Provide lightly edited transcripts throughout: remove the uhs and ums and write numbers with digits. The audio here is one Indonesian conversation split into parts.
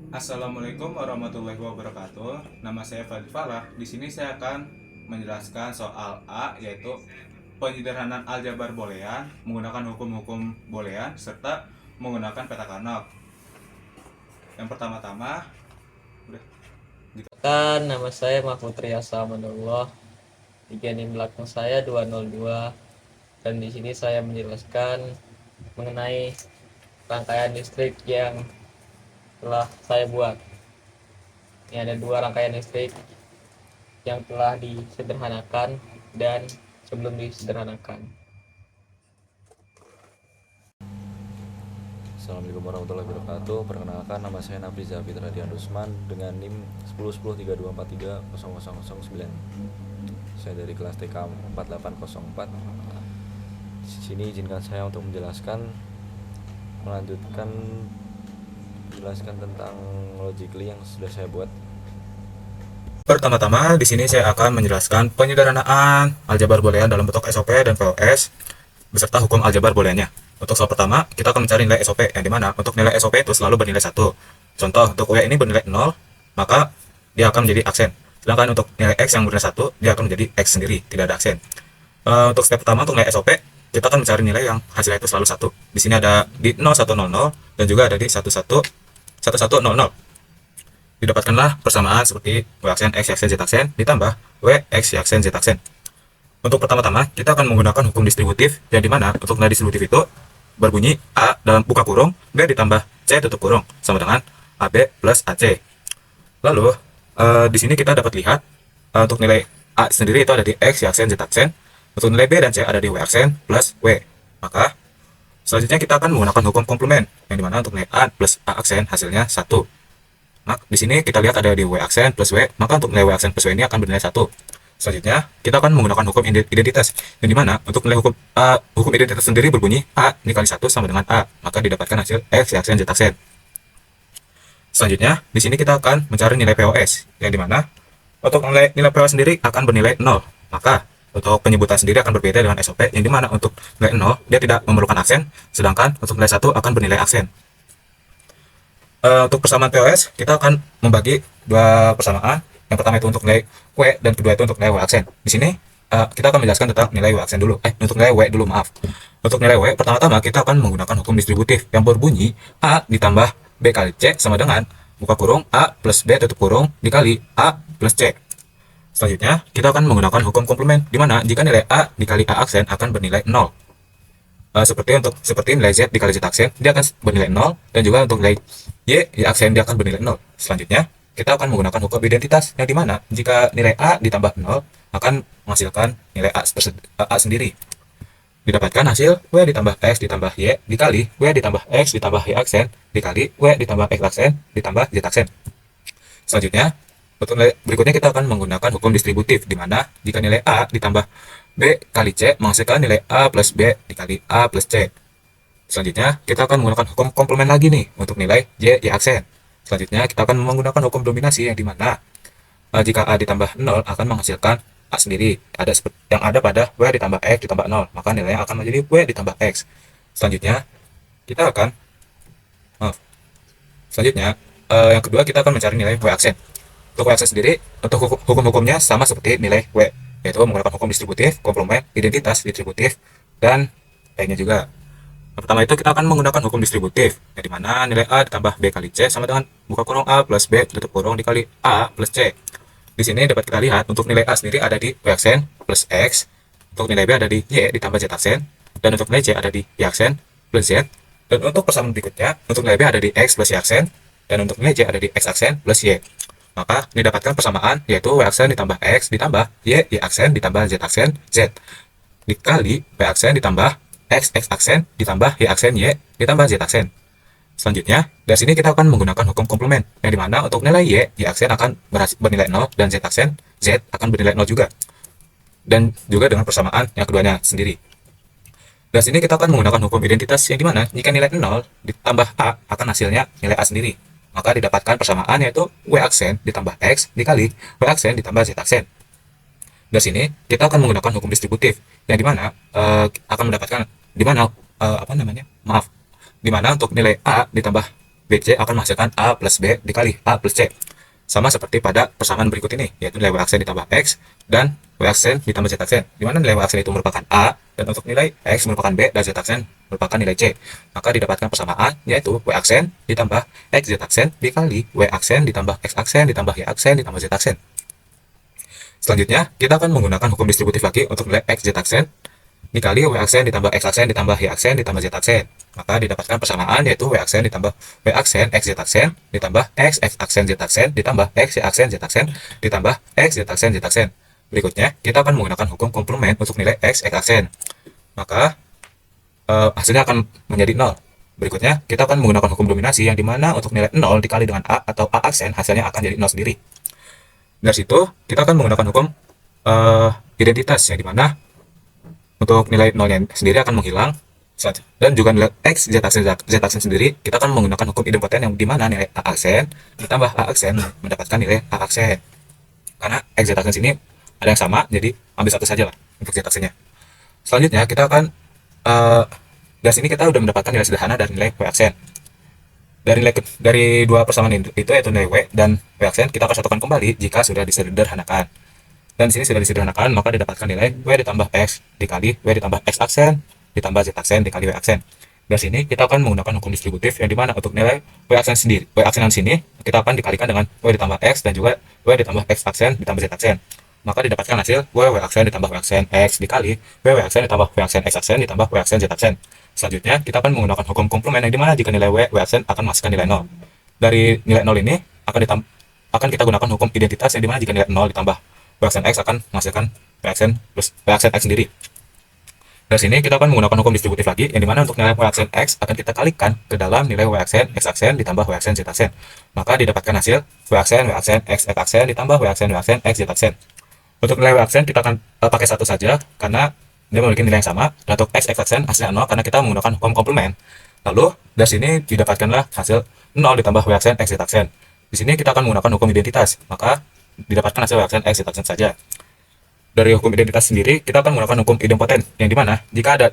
Assalamualaikum warahmatullahi wabarakatuh. Nama saya Fadil Falah. Di sini saya akan menjelaskan soal A, yaitu penyederhanaan aljabar boolean menggunakan hukum-hukum boolean serta menggunakan peta Carnot. Yang pertama-tama, udah gitu. Nama saya Mahmud Riyasa Amanullah. Di belakang saya 202 dan di sini saya menjelaskan mengenai rangkaian listrik yang telah saya buat. Ini ada dua rangkaian listrik yang telah disederhanakan dan sebelum disederhanakan. Assalamualaikum warahmatullahi wabarakatuh. Perkenalkan, nama saya Nafri Zafid Radian Rusman dengan NIM 101032430009. Saya dari kelas TK 4804. Di sini izinkan saya untuk melanjutkan tentang logically yang sudah saya buat. Pertama-tama, di sini saya akan menjelaskan penyederhanaan aljabar boolean dalam bentuk SOP dan VOS beserta hukum aljabar booleannya. Untuk soal pertama, kita akan mencari nilai SOP, yang dimana untuk nilai SOP itu selalu bernilai 1. Contoh, untuk W ini bernilai 0, maka dia akan menjadi aksen. Sedangkan untuk nilai X yang bernilai 1, dia akan menjadi X sendiri, tidak ada aksen. Untuk step pertama, untuk nilai SOP, kita akan mencari nilai yang hasilnya itu selalu 1. Di sini ada di 0100 dan juga ada di 1100. Didapatkanlah persamaan seperti W aksen X aksen Z aksen ditambah W X Y aksen Z aksen. Untuk pertama-tama, kita akan menggunakan hukum distributif, yang dimana untuk nilai distributif itu berbunyi A dalam buka kurung, B ditambah C tutup kurung, sama dengan AB plus AC. Lalu, di sini kita dapat lihat, untuk nilai A sendiri itu ada di X, Y aksen, Z aksen. Untuk nilai B dan C ada di W aksen plus W. Maka, selanjutnya kita akan menggunakan hukum komplement, yang dimana untuk nilai A plus A aksen hasilnya 1. Nah, di sini kita lihat ada di W aksen plus W, maka untuk nilai W aksen plus W ini akan bernilai 1. Selanjutnya, kita akan menggunakan hukum identitas, yang dimana untuk nilai hukum identitas sendiri berbunyi A dikali 1 sama dengan A, maka didapatkan hasil X, Y aksen, Z aksen. Selanjutnya, di sini kita akan mencari nilai POS, yang dimana untuk nilai POS sendiri akan bernilai 0, maka untuk penyebutan sendiri akan berbeda dengan SOP, yang dimana untuk nilai 0 dia tidak memerlukan aksen, sedangkan untuk nilai 1 akan bernilai aksen. Untuk persamaan POS, kita akan membagi dua persamaan. Yang pertama itu untuk nilai W dan kedua itu untuk nilai W aksen. Di sini kita akan menjelaskan tentang nilai W aksen dulu. Untuk nilai W dulu, maaf. Untuk nilai W, pertama-tama kita akan menggunakan hukum distributif yang berbunyi A ditambah B kali C sama dengan buka kurung A plus B tutup kurung dikali A plus C. Selanjutnya, kita akan menggunakan hukum komplement, di mana jika nilai A dikali A aksen akan bernilai 0. Seperti nilai Z dikali Z aksen, dia akan bernilai 0, dan juga untuk nilai Y aksen dia akan bernilai 0. Selanjutnya, kita akan menggunakan hukum identitas, yang dimana jika nilai A ditambah 0 akan menghasilkan nilai A sendiri. Didapatkan hasil W ditambah X ditambah Y dikali W ditambah X ditambah Y aksen dikali W ditambah X aksen ditambah Z aksen. Selanjutnya, untuk nilai berikutnya kita akan menggunakan hukum distributif, di mana jika nilai A ditambah B kali C menghasilkan nilai A plus B dikali A plus C. Selanjutnya, kita akan menggunakan hukum komplement lagi nih untuk nilai Y aksen. Selanjutnya, kita akan menggunakan hukum dominasi, yang dimana jika A ditambah 0 akan menghasilkan A sendiri, yang ada pada W ditambah X ditambah 0, maka nilainya akan menjadi W ditambah X. Selanjutnya, kita akan selanjutnya yang kedua kita akan mencari nilai W aksen. Untuk W aksen sendiri, untuk hukum-hukumnya sama seperti nilai W, yaitu menggunakan hukum distributif, komplement, identitas distributif, dan lainnya juga. Yang pertama itu kita akan menggunakan hukum distributif, yang dimana nilai A ditambah B kali C sama dengan buka kurung A plus B tutup kurung dikali A plus C. Di sini dapat kita lihat untuk nilai A sendiri ada di W aksen plus X, untuk nilai B ada di Y ditambah Z aksen, dan untuk nilai C ada di Y aksen plus Z, dan untuk persamaan berikutnya, untuk nilai B ada di X plus Y aksen, dan untuk nilai C ada di X aksen plus Y. Maka didapatkan persamaan, yaitu W aksen ditambah X ditambah Y aksen ditambah Z aksen Z dikali W aksen ditambah X aksen ditambah Y aksen Y ditambah Z aksen. Selanjutnya, dari sini kita akan menggunakan hukum komplement, yang dimana untuk nilai Y aksen akan bernilai 0 dan Z aksen Z akan bernilai 0 juga. Dan juga dengan persamaan yang keduanya sendiri. Dari sini kita akan menggunakan hukum identitas, yang dimana jika nilai 0 ditambah A akan hasilnya nilai A sendiri. Maka didapatkan persamaan, yaitu W aksen ditambah X dikali W aksen ditambah Z aksen. Dari sini kita akan menggunakan hukum distributif, yang dimana akan mendapatkan dimana dimana untuk nilai A ditambah BC akan menghasilkan A plus B dikali A plus C. Sama seperti pada persamaan berikut ini, yaitu nilai W aksen ditambah X dan W aksen ditambah Z aksen, di mana nilai W aksen itu merupakan A, dan untuk nilai X merupakan B, dan Z aksen merupakan nilai C. Maka didapatkan persamaan, yaitu W aksen ditambah X Z aksen dikali W aksen ditambah X aksen ditambah Y aksen ditambah Z aksen. Selanjutnya, kita akan menggunakan hukum distributif lagi untuk nilai X Z aksen dikali W aksen ditambah X aksen ditambah Y aksen ditambah Z aksen. Maka didapatkan persamaan, yaitu W aksen ditambah W aksen X Z aksen ditambah X aksen Z aksen ditambah X Y aksen Z aksen ditambah X Z aksen Z aksen. Berikutnya, kita akan menggunakan hukum komplement untuk nilai X aksen. Maka hasilnya akan menjadi 0. Berikutnya, kita akan menggunakan hukum dominasi yang dimana untuk nilai 0 dikali dengan A atau A aksen hasilnya akan jadi 0 sendiri. Dari situ, kita akan menggunakan hukum identitas yang dimana untuk nilai 0-nya sendiri akan menghilang, dan juga nilai X Z aksen sendiri kita akan menggunakan hukum idempoten yang dimana nilai A aksen ditambah A aksen mendapatkan nilai A aksen. Karena X Z aksen sini ada yang sama, jadi ambil satu saja lah untuk Z aksennya. Selanjutnya kita akan dari sini kita udah mendapatkan nilai sederhana dari nilai W aksen. Dari dua persamaan itu yaitu nilai W dan W aksen kita akan satukan kembali jika sudah disederhanakan. Dan di sini sudah disederhanakan, maka didapatkan nilai W ditambah X dikali W ditambah X aksen ditambah Z aksen dikali W aksen. Dari sini kita akan menggunakan hukum distributif yang dimana untuk nilai W aksen sendiri, W aksenan sini kita akan dikalikan dengan W ditambah X dan juga W ditambah X aksen ditambah Z aksen. Maka didapatkan hasil W aksen ditambah W aksen X dikali W aksen ditambah W aksen X aksen ditambah W aksen Z aksen. Selanjutnya kita akan menggunakan hukum komplement yang dimana jika nilai W aksen akan menghasilkan nilai 0. Dari nilai 0 ini akan kita gunakan hukum identitas yang dimana jika nilai 0 ditambah W aksen X akan menghasilkan W aksen plus W aksen X sendiri. Dari sini kita akan menggunakan hukum distributif lagi yang dimana untuk nilai W aksen X akan kita kalikan ke dalam nilai W aksen X aksen ditambah W aksen Z aksen. Maka didapatkan hasil W aksen X aksen ditambah W aksen X Z aksen. Untuk nilai W aksen kita akan pakai satu saja karena dia memiliki nilai yang sama, dan untuk X aksen hasilnya 0 karena kita menggunakan hukum komplement. Lalu dari sini didapatkanlah hasil 0 ditambah W aksen X Z aksen. Di sini kita akan menggunakan hukum identitas, maka didapatkan hasil W aksen X Z aksen saja. Dari hukum identitas sendiri, kita akan menggunakan hukum idempoten, yang dimana jika ada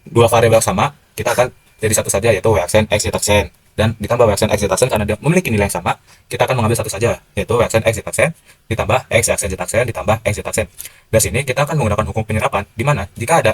dua variabel sama, kita akan jadi satu saja, yaitu W aksen X Z aksen. Dan ditambah W aksen X Z aksen karena dia memiliki nilai yang sama, kita akan mengambil satu saja, yaitu W aksen X Z aksen ditambah X aksen Z aksen ditambah X Z aksen. Dari sini kita akan menggunakan hukum penyerapan, dimana jika ada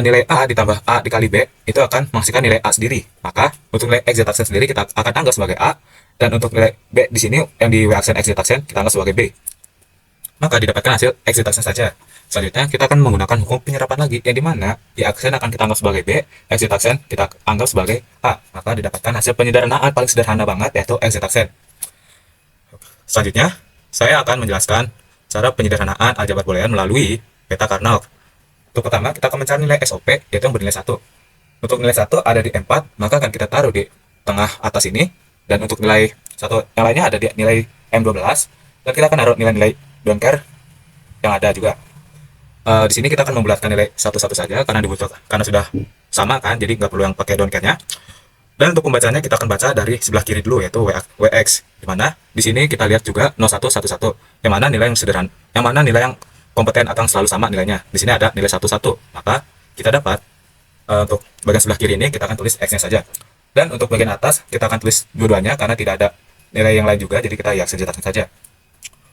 nilai A ditambah A dikali B, itu akan menghasilkan nilai A sendiri. Maka untuk nilai X Z aksen sendiri kita akan anggap sebagai A, dan untuk nilai B di sini yang di W aksen X Z aksen kita anggap sebagai B. Maka didapatkan hasil X Z aksen saja. Selanjutnya kita akan menggunakan hukum penyerapan lagi yang dimana Y aksen akan kita anggap sebagai B, X Z aksen kita anggap sebagai A. Maka didapatkan hasil penyederhanaan paling sederhana banget, yaitu X Z aksen. Selanjutnya saya akan menjelaskan cara penyederhanaan aljabar boolean melalui peta Karnaugh. Untuk pertama kita akan mencari nilai SOP, yaitu yang bernilai 1. Untuk nilai 1 ada di M4, maka akan kita taruh di tengah atas ini, dan untuk nilai 1 yang lainnya ada di nilai M12, dan kita akan naruh nilai-nilai don't care yang ada juga. Di sini kita akan membulatkan nilai satu-satu saja karena dibutuhkan, karena sudah sama kan, jadi nggak perlu yang pakai don't care-nya. Dan untuk pembacanya kita akan baca dari sebelah kiri dulu, yaitu WX, di mana di sini kita lihat juga 0111, yang mana nilai yang sederhana, yang mana nilai yang kompeten akan selalu sama nilainya. Di sini ada nilai 11, maka kita dapat untuk bagian sebelah kiri ini kita akan tulis X-nya saja. Dan untuk bagian atas kita akan tulis dua-duanya karena tidak ada nilai yang lain juga, jadi kita Y saja.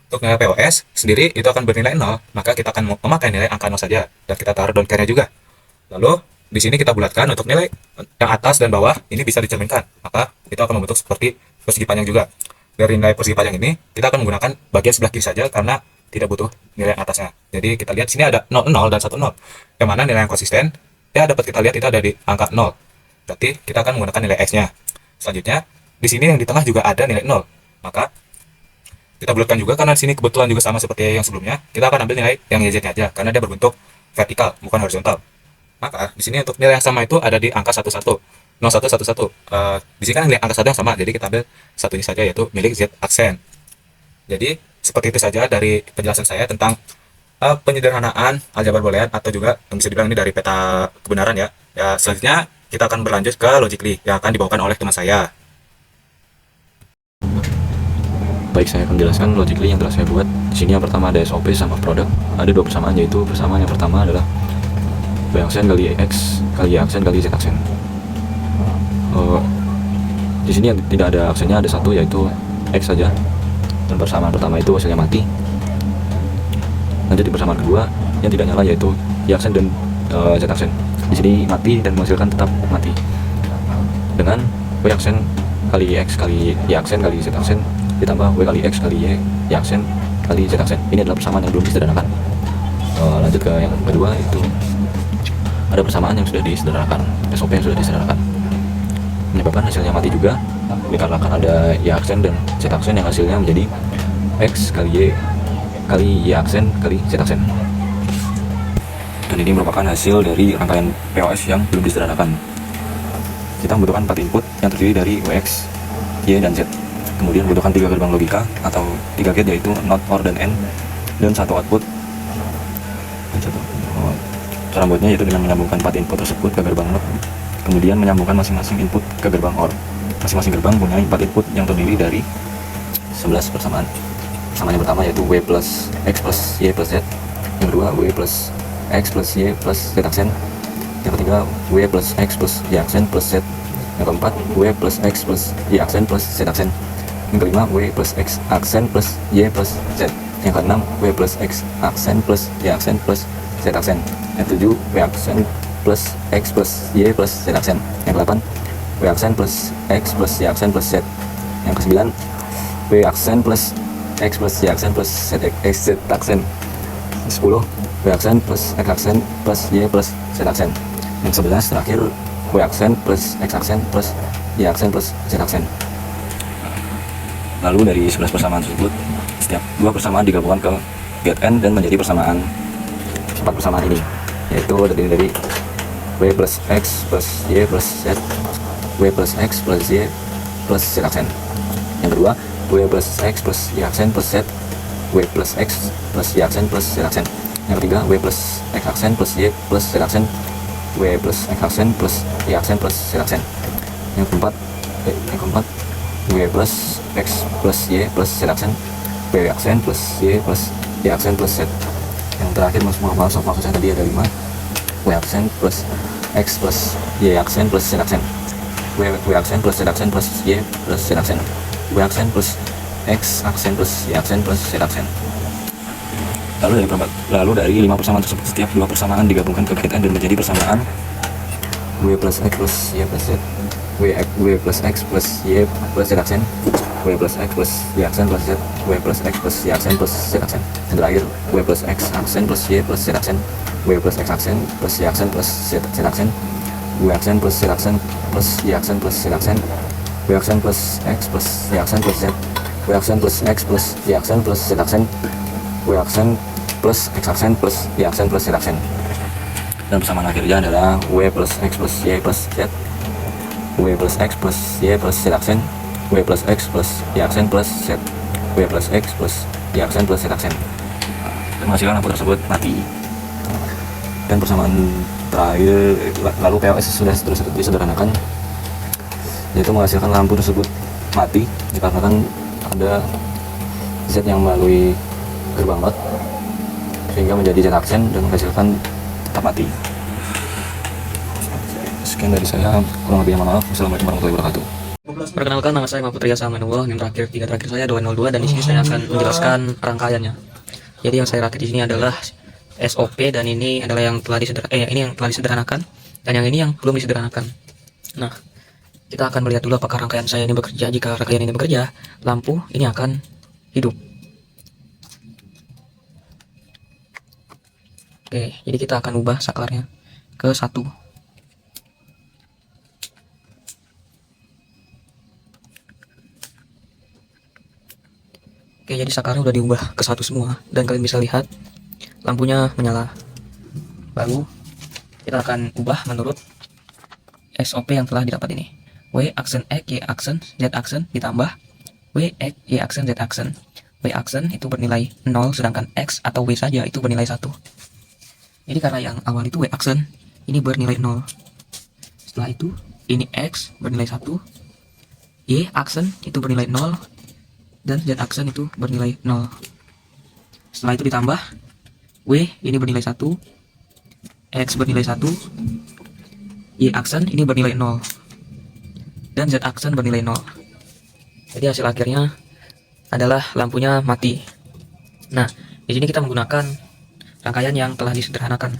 Untuk nilai POS sendiri itu akan bernilai 0, maka kita akan memakai nilai angka 0 saja, dan kita taruh don't care-nya juga. Lalu di sini kita bulatkan untuk nilai yang atas dan bawah ini bisa dicerminkan, maka itu akan membentuk seperti persegi panjang juga. Dari nilai persegi panjang ini kita akan menggunakan bagian sebelah kiri saja karena tidak butuh nilai atasnya. Jadi kita lihat sini ada 0 0 dan 1 0, yang mana nilai yang konsisten ya dapat kita lihat itu ada di angka 0. Berarti kita akan menggunakan nilai X-nya. Selanjutnya di sini yang di tengah juga ada nilai 0, maka kita bulatkan juga karena di sini kebetulan juga sama seperti yang sebelumnya. Kita akan ambil nilai yang YZ-nya aja karena dia berbentuk vertikal bukan horizontal. Maka di sini untuk nilai yang sama itu ada di angka 11 0111. Di sini kan nilai angka 1 yang sama, jadi kita ambil satunya saja, yaitu milik Z aksen. Jadi seperti itu saja dari penjelasan saya tentang penyederhanaan aljabar boolean, atau juga yang bisa dibilang ini dari peta kebenaran ya. Ya selanjutnya kita akan berlanjut ke logically yang akan dibawakan oleh teman saya. Baik, saya akan menjelaskan logically yang telah saya buat. Di sini yang pertama ada SOP sama produk. Ada dua persamaan, yaitu persamaan yang pertama adalah W aksen kali X kali Y aksen kali Z aksen. Di sini yang tidak ada aksennya ada satu, yaitu X saja. Dan persamaan pertama itu hasilnya mati. Lanjut di persamaan kedua yang tidak nyala, yaitu Y aksen dan Z aksen. Di sini mati dan menghasilkan tetap mati. Dengan Y aksen kali X kali Y aksen kali Z aksen ditambah Y kali X kali Y aksen kali Z aksen. Ini adalah persamaan yang belum disederhanakan. Lanjut ke yang kedua, itu ada persamaan yang sudah disederhanakan, SOP yang sudah disederhanakan, menyebabkan hasilnya mati juga dikarenakan ada Y aksen dan Z aksen yang hasilnya menjadi X kali Y aksen kali Z aksen. Dan ini merupakan hasil dari rangkaian POS yang belum disederhanakan. Kita membutuhkan 4 input yang terdiri dari WX, Y, dan Z. Kemudian membutuhkan 3 gerbang logika atau 3 gate, yaitu NOT, OR, dan AND, dan 1 output. Cara membuatnya yaitu dengan menyambungkan 4 input tersebut ke gerbang NOT, kemudian menyambungkan masing-masing input ke gerbang OR. Masing-masing gerbang punya 4 input yang terdiri dari 11 persamaan. Persamaan yang pertama yaitu W plus X plus Y plus Z. Yang kedua W plus X plus Y plus Z aksen. Yang ketiga W plus X plus Y aksen plus Z. Yang keempat W plus X plus Y aksen plus Z aksen. Yang kelima W plus X aksen plus Y plus Z. Yang keenam W plus X aksen plus Y aksen plus Z aksen. Yang ketujuh W aksen plus X plus Y plus Z aksen. Yang kedelapan W aksen plus X plus Y aksen plus Z. Yang kesembilan W aksen plus X plus Y aksen plus Z aksen. 10 W aksen plus X aksen plus Y plus Z aksen. Yang 11 terakhir W aksen plus X aksen plus Y aksen plus Z aksen. Lalu dari 11 persamaan tersebut, setiap 2 persamaan digabungkan ke gate N dan menjadi persamaan 4 persamaan ini, yaitu terdiri dari W plus X plus Y plus Z, W plus X plus Y plus Z aksen. Yang kedua W plus X plus Y aksen plus Z, W plus X plus Y aksen plus Z aksen. Yang ketiga W plus X aksen plus Y plus Z aksen, W plus X aksen plus Y aksen plus Z aksen. Yang keempat W plus X plus Y plus Z aksen, W aksen plus Y plus Y aksen plus Z. Yang terakhir maksud saya tadi ada 5 W aksen plus X plus Y aksen plus Z aksen, W aksen plus Z aksen plus Y plus Z aksen, W aksen plus X aksen plus Y aksen plus Z aksen. Lalu dari 5 persamaan tersebut, setiap 2 persamaan digabungkan ke gate N dan menjadi persamaan W plus X plus Y plus Z, W plus X plus Y plus Z aksen, W plus X plus Y aksen plus Z, W plus X plus Y aksen plus Z aksen. Dan terakhir W plus X aksen plus Y plus Z aksen, W plus X aksen plus Y aksen plus Z aksen, W aksen plus Z aksen plus Y aksen plus Z aksen, W aksen plus X plus Y aksen plus Z, W aksen plus X plus Y aksen plus Z aksen, W aksen plus X aksen plus Y aksen plus Z aksen. Dan persamaan akhirnya adalah W plus X plus Y plus Z, W plus X plus Y plus Z aksen, W plus X plus Y aksen plus Z, W plus X plus Y aksen plus Z aksen. Dan menghasilkan lampu tersebut mati. Dan persamaan terakhir, lalu POS sudah disederhanakan, yaitu menghasilkan lampu tersebut mati dikarenakan ada Z yang melalui gerbang NOT sehingga menjadi Z aksen dan menghasilkan tetap mati. Sekian dari saya, kurang lebihnya mohon maaf. Wassalamualaikum warahmatullahi wabarakatuh. Perkenalkan, nama saya Mahfud Riyasa Amanullah. Yang terakhir saya 202, dan di sini saya akan menjelaskan rangkaiannya. Jadi yang saya rakit di sini adalah SOP, dan ini adalah yang telah disederhanakan, dan yang ini yang belum disederhanakan. Nah, kita akan melihat dulu apakah rangkaian saya ini bekerja. Jika rangkaian ini bekerja, lampu ini akan hidup. Oke, jadi kita akan ubah sakarnya ke 1. Oke, jadi sakarnya udah diubah ke 1 semua, dan kalian bisa lihat lampunya menyala. Lalu kita akan ubah menurut SOP yang telah didapat ini. W aksen X, Y aksen, Z aksen ditambah W X, Y aksen, Z aksen. W aksen itu bernilai 0, sedangkan X atau W saja itu bernilai 1. Jadi karena yang awal itu W aksen, ini bernilai 0. Setelah itu, ini X bernilai 1, Y aksen itu bernilai 0, dan Z aksen itu bernilai 0. Setelah itu ditambah W ini bernilai 1, X bernilai 1, Y aksen ini bernilai 0. dan Z aksen bernilai 0. Jadi hasil akhirnya adalah lampunya mati. Nah, di sini kita menggunakan rangkaian yang telah disederhanakan.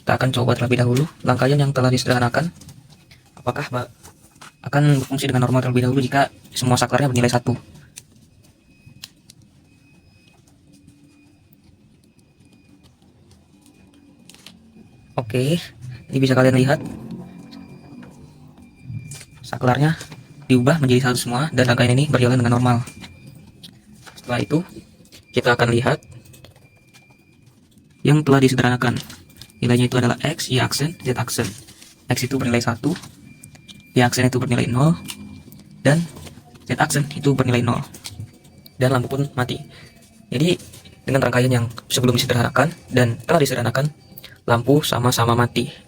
Kita akan coba terlebih dahulu rangkaian yang telah disederhanakan. Apakah akan berfungsi dengan normal terlebih dahulu jika semua saklarnya bernilai 1. Oke, ini bisa kalian lihat saklarnya diubah menjadi 1 semua dan rangkaian ini berjalan dengan normal. Setelah itu kita akan lihat yang telah disederhanakan. Nilainya itu adalah X, Y aksen, Z aksen. X itu bernilai 1, Y aksen itu bernilai 0, dan Z aksen itu bernilai 0. Dan lampu pun mati. Jadi dengan rangkaian yang sebelum disederhanakan dan telah disederhanakan, lampu sama-sama mati.